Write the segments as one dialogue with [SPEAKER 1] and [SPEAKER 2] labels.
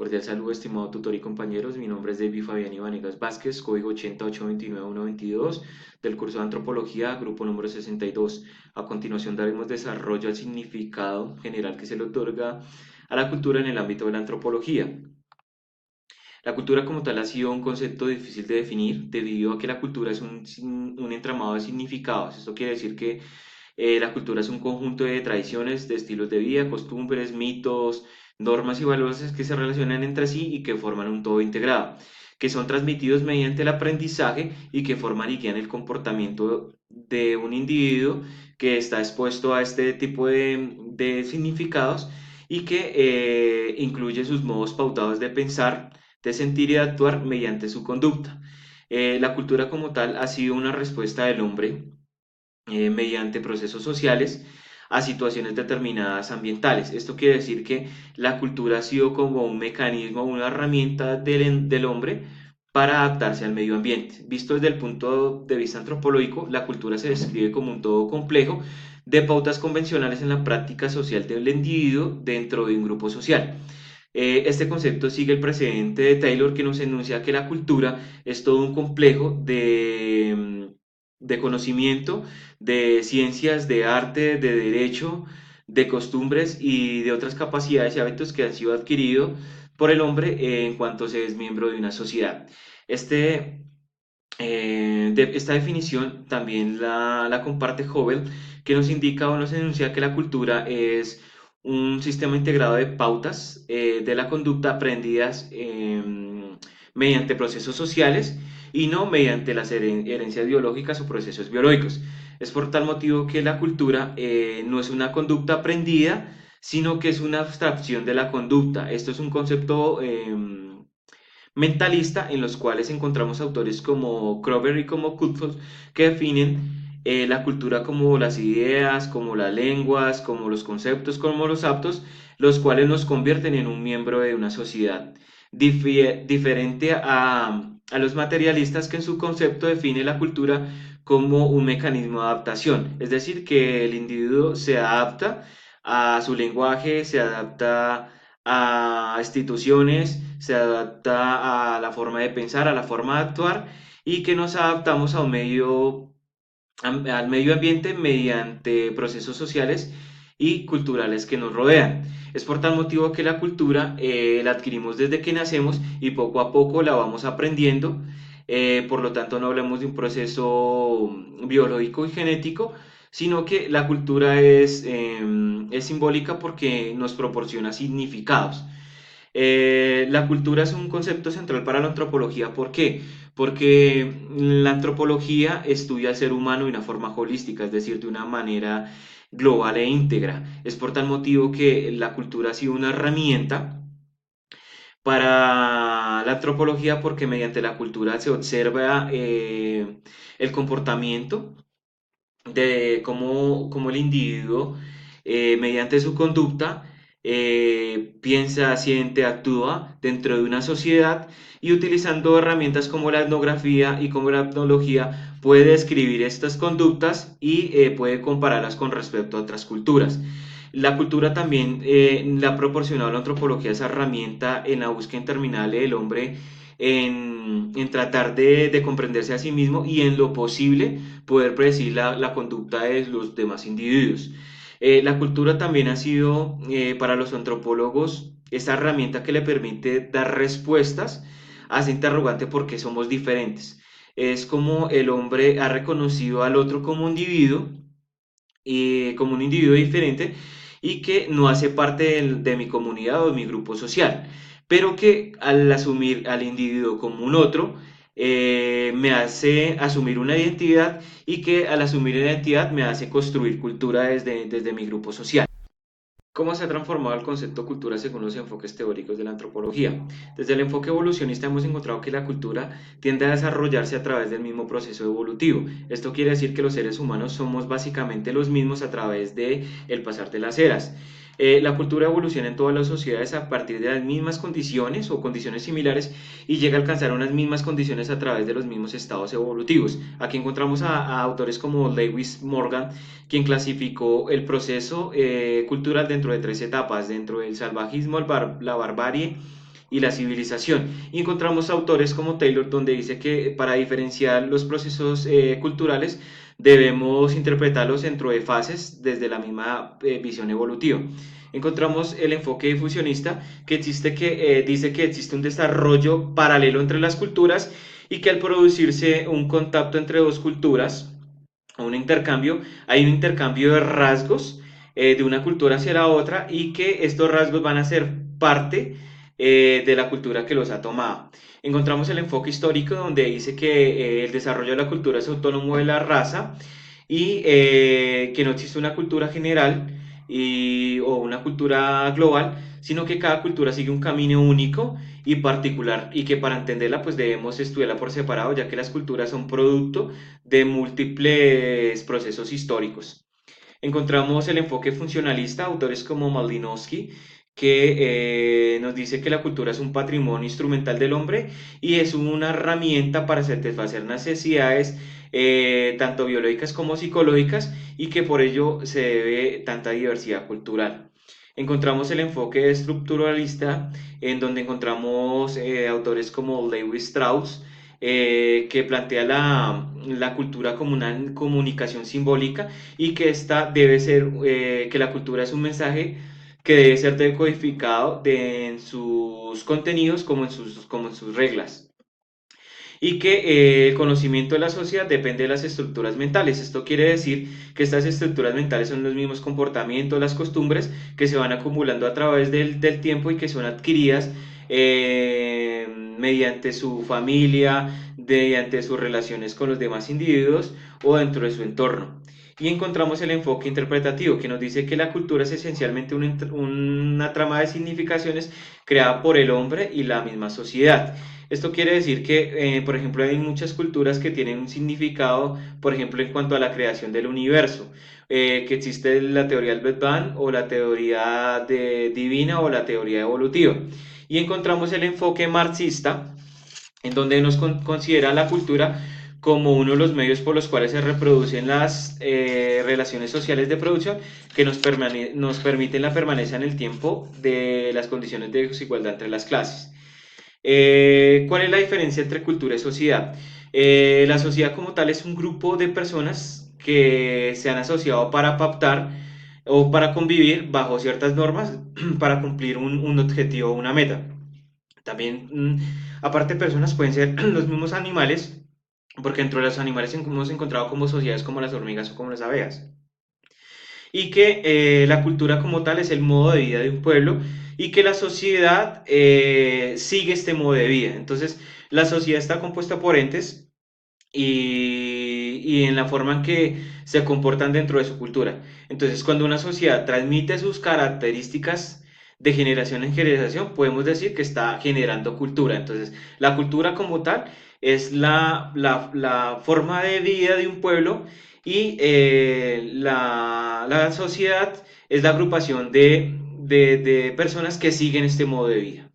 [SPEAKER 1] Cordial saludo, estimado tutor y compañeros. Mi nombre es David Fabián Ibanegas Vázquez, código 8029122 del curso de Antropología, grupo número 62. A continuación daremos desarrollo al significado general que se le otorga a la cultura en el ámbito de la antropología. La cultura como tal ha sido un concepto difícil de definir debido a que la cultura es un entramado de significados. Esto quiere decir que la cultura es un conjunto de tradiciones, de estilos de vida, costumbres, mitos, normas y valores que se relacionan entre sí y que forman un todo integrado, que son transmitidos mediante el aprendizaje y que forman y guían el comportamiento de un individuo que está expuesto a este tipo de significados y que incluye sus modos pautados de pensar, de sentir y de actuar mediante su conducta. La cultura como tal ha sido una respuesta del hombre mediante procesos sociales a situaciones determinadas ambientales. Esto quiere decir que la cultura ha sido como un mecanismo, una herramienta del hombre para adaptarse al medio ambiente. Visto desde el punto de vista antropológico, la cultura se describe como un todo complejo de pautas convencionales en la práctica social del individuo dentro de un grupo social. Este concepto sigue el precedente de Taylor que nos enuncia que la cultura es todo un complejo de conocimiento, de ciencias, de arte, de derecho, de costumbres y de otras capacidades y hábitos que han sido adquiridos por el hombre en cuanto se es miembro de una sociedad. Este, esta definición también la comparte Hobel, que nos indica o nos enuncia que la cultura es un sistema integrado de pautas de la conducta aprendidas mediante procesos sociales y no mediante las herencias biológicas o procesos biológicos. Es por tal motivo que la cultura no es una conducta aprendida, sino que es una abstracción de la conducta. Esto es un concepto mentalista en los cuales encontramos autores como Kroeber y como Kutzfeld que definen la cultura como las ideas, como las lenguas, como los conceptos, como los actos, los cuales nos convierten en un miembro de una sociedad. Diferente a los materialistas que en su concepto define la cultura como un mecanismo de adaptación, es decir, que el individuo se adapta a su lenguaje, se adapta a instituciones, se adapta a la forma de pensar, a la forma de actuar y que nos adaptamos a un al medio ambiente mediante procesos sociales y culturales que nos rodean. Es por tal motivo que la cultura la adquirimos desde que nacemos y poco a poco la vamos aprendiendo. Por lo tanto, no hablamos de un proceso biológico y genético, sino que la cultura es simbólica porque nos proporciona significados. La cultura es un concepto central para la antropología. ¿Por qué? Porque la antropología estudia al ser humano de una forma holística, es decir, de una manera global e íntegra. Es por tal motivo que la cultura ha sido una herramienta para la antropología porque mediante la cultura se observa el comportamiento de cómo el individuo, mediante su conducta, piensa, siente, actúa dentro de una sociedad y utilizando herramientas como la etnografía y como la etnología puede describir estas conductas y puede compararlas con respecto a otras culturas. La cultura también le ha proporcionado a la antropología esa herramienta en la búsqueda interminable del hombre en tratar de comprenderse a sí mismo y en lo posible poder predecir la conducta de los demás individuos. La cultura también ha sido para los antropólogos esa herramienta que le permite dar respuestas a ese interrogante por qué somos diferentes. Es como el hombre ha reconocido al otro como un individuo diferente y que no hace parte de mi comunidad o de mi grupo social, pero que al asumir al individuo como un otro, me hace asumir una identidad y que al asumir una identidad me hace construir cultura desde mi grupo social. ¿Cómo se ha transformado el concepto cultura según los enfoques teóricos de la antropología? Desde el enfoque evolucionista hemos encontrado que la cultura tiende a desarrollarse a través del mismo proceso evolutivo. Esto quiere decir que los seres humanos somos básicamente los mismos a través de el pasar de las eras. La cultura evoluciona en todas las sociedades a partir de las mismas condiciones o condiciones similares y llega a alcanzar unas mismas condiciones a través de los mismos estados evolutivos. Aquí encontramos a autores como Lewis Morgan, quien clasificó el proceso cultural dentro de tres etapas, dentro del salvajismo, la barbarie y la civilización. Y encontramos autores como Taylor, donde dice que para diferenciar los procesos culturales debemos interpretarlos dentro de fases desde la misma visión evolutiva. Encontramos el enfoque difusionista que dice que existe un desarrollo paralelo entre las culturas y que al producirse un contacto entre dos culturas, o un intercambio, hay un intercambio de rasgos de una cultura hacia la otra y que estos rasgos van a ser parte de la cultura que los ha tomado. Encontramos el enfoque histórico donde dice que el desarrollo de la cultura es autónomo de la raza y que no existe una cultura general o una cultura global, sino que cada cultura sigue un camino único y particular y que para entenderla pues debemos estudiarla por separado, ya que las culturas son producto de múltiples procesos históricos. Encontramos el enfoque funcionalista, autores como Malinowski, que nos dice que la cultura es un patrimonio instrumental del hombre y es una herramienta para satisfacer necesidades tanto biológicas como psicológicas y que por ello se debe tanta diversidad cultural. Encontramos el enfoque estructuralista, en donde encontramos autores como Lewis Strauss, que plantea la cultura como una comunicación simbólica y que esta debe ser, que la cultura es un mensaje que debe ser decodificado en sus contenidos como en sus reglas y que el conocimiento de la sociedad depende de las estructuras mentales. Esto quiere decir que estas estructuras mentales son los mismos comportamientos, las costumbres que se van acumulando a través del tiempo y que son adquiridas mediante su familia, mediante sus relaciones con los demás individuos o dentro de su entorno. Y encontramos el enfoque interpretativo que nos dice que la cultura es esencialmente una trama de significaciones creada por el hombre y la misma sociedad. Esto quiere decir que, por ejemplo, hay muchas culturas que tienen un significado, por ejemplo, en cuanto a la creación del universo, que existe la teoría del Big Bang o la teoría divina o la teoría evolutiva. Y encontramos el enfoque marxista, en donde nos considera la cultura como uno de los medios por los cuales se reproducen las relaciones sociales de producción que nos permiten la permanencia en el tiempo de las condiciones de desigualdad entre las clases. ¿Cuál es la diferencia entre cultura y sociedad? La sociedad como tal es un grupo de personas que se han asociado para pactar o para convivir bajo ciertas normas para cumplir un objetivo o una meta. También, aparte, personas pueden ser los mismos animales, porque dentro de los animales hemos encontrado como sociedades como las hormigas o como las abejas y que la cultura como tal es el modo de vida de un pueblo y que la sociedad sigue este modo de vida. Entonces, la sociedad está compuesta por entes y en la forma en que se comportan dentro de su cultura. Entonces, cuando una sociedad transmite sus características de generación en generación, podemos decir que está generando cultura. Entonces, la cultura como tal es la forma de vida de un pueblo y la sociedad es la agrupación de personas que siguen este modo de vida.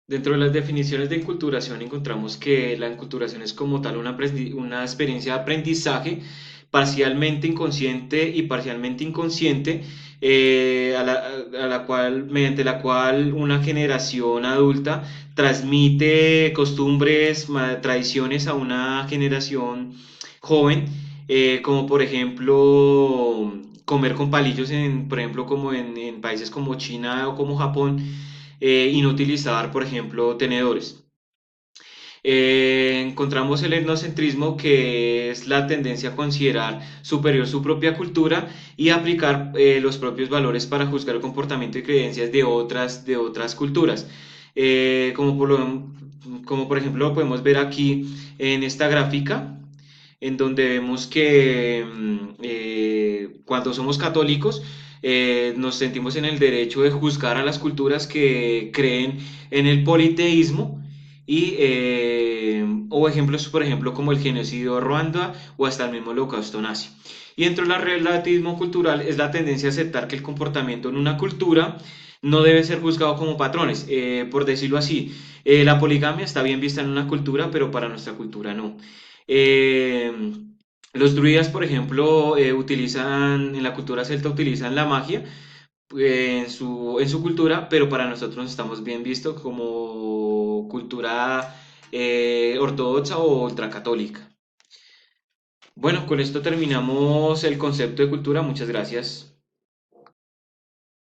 [SPEAKER 1] Dentro de las definiciones de enculturación encontramos que la enculturación es como tal una experiencia de aprendizaje parcialmente inconsciente y parcialmente inconsciente, mediante la cual una generación adulta transmite costumbres, tradiciones a una generación joven, como por ejemplo comer con palillos, por ejemplo como en países como China o como Japón, y no utilizar, por ejemplo, tenedores. Encontramos el etnocentrismo, que es la tendencia a considerar superior su propia cultura y aplicar los propios valores para juzgar el comportamiento y creencias de otras culturas. Eh, como, por lo, como por ejemplo lo podemos ver aquí en esta gráfica, en donde vemos que cuando somos católicos, nos sentimos en el derecho de juzgar a las culturas que creen en el politeísmo o ejemplos, por ejemplo, como el genocidio de Ruanda o hasta el mismo holocausto nazi. Y dentro del relativismo cultural es la tendencia a aceptar que el comportamiento en una cultura no debe ser juzgado como patrones. Por decirlo así, la poligamia está bien vista en una cultura, pero para nuestra cultura no. Eh, los druidas, por ejemplo, en la cultura celta utilizan la magia en su cultura, pero para nosotros estamos bien visto como cultura ortodoxa o ultracatólica. Bueno, con esto terminamos el concepto de cultura. Muchas gracias.